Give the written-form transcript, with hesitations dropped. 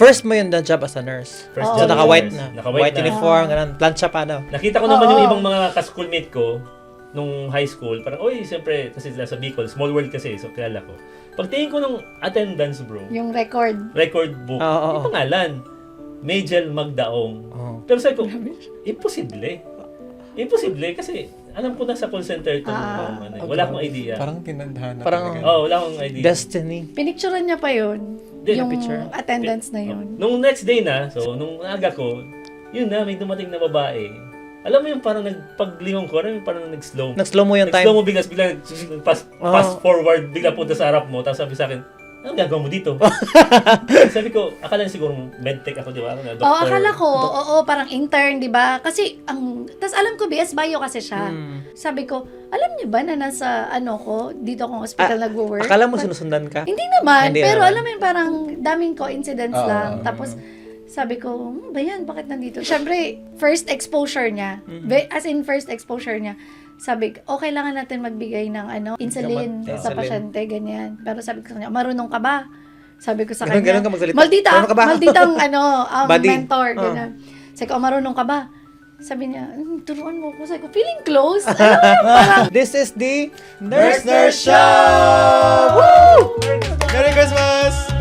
First mo yun na job as a nurse. First So, job naka-white as a na. nurse. Naka-white White na. uniform, ganun. Plancha pa, no? Nakita ko naman yung ibang mga ka-schoolmate ko nung high school. Parang, oy, siyempre, kasi sila sa Bicol, small world kasi, so kilala ko. Pagtingin ko nung attendance, bro, Yung record. record book, Oo. yung pangalan, Majel Magdaong. Oo. Pero sabi ko, imposible. Imposible kasi alam ko na sa call center ito. Wala akong idea. Parang tinadhana. Parang- talaga. Wala akong idea. Destiny. Pinicturean niya pa yun. Hindi, Yung picture. attendance na yun. Nung next day na, so nung aga ko, yun na, may dumating na babae. Alam mo yung parang paglingon ko, parang nag-slow. Nag-slow mo yung Nag-slow time. mo bigla fast forward, bigla punta sa harap mo, tapos sabi sa akin, anong gagawin mo dito? Sabi ko, akala niya siguro medtech ako, di ba? Doktor. Oo, akala ko, parang intern, di ba? Kasi, tas alam ko, BS Bio kasi siya. Sabi ko, alam niyo ba na nasa, dito akong hospital nagwo-work? Akala mo sinusundan ka? Hindi naman, Hindi pero naman. alam mo yun, parang daming coincidence lang. Tapos, sabi ko, ba yan, bakit nandito? Siyempre, first exposure niya. As in, first exposure niya. Sabi ko, kailangan natin magbigay ng insulin Gamot. sa Insulin. pasyente, ganyan. Pero sabi ko sa kanya, marunong ka ba? Sabi ko sa Ganun- kanya, ganun ka magsalita. Malditang Marunong ka ba? Buddy. mentor, ganyan. Sabi ko, marunong ka ba? Sabi niya, turuan mo ko. Sabi ko, feeling close. Alam mo yung parang, This is the Nurse Show! Woo! Merry Christmas!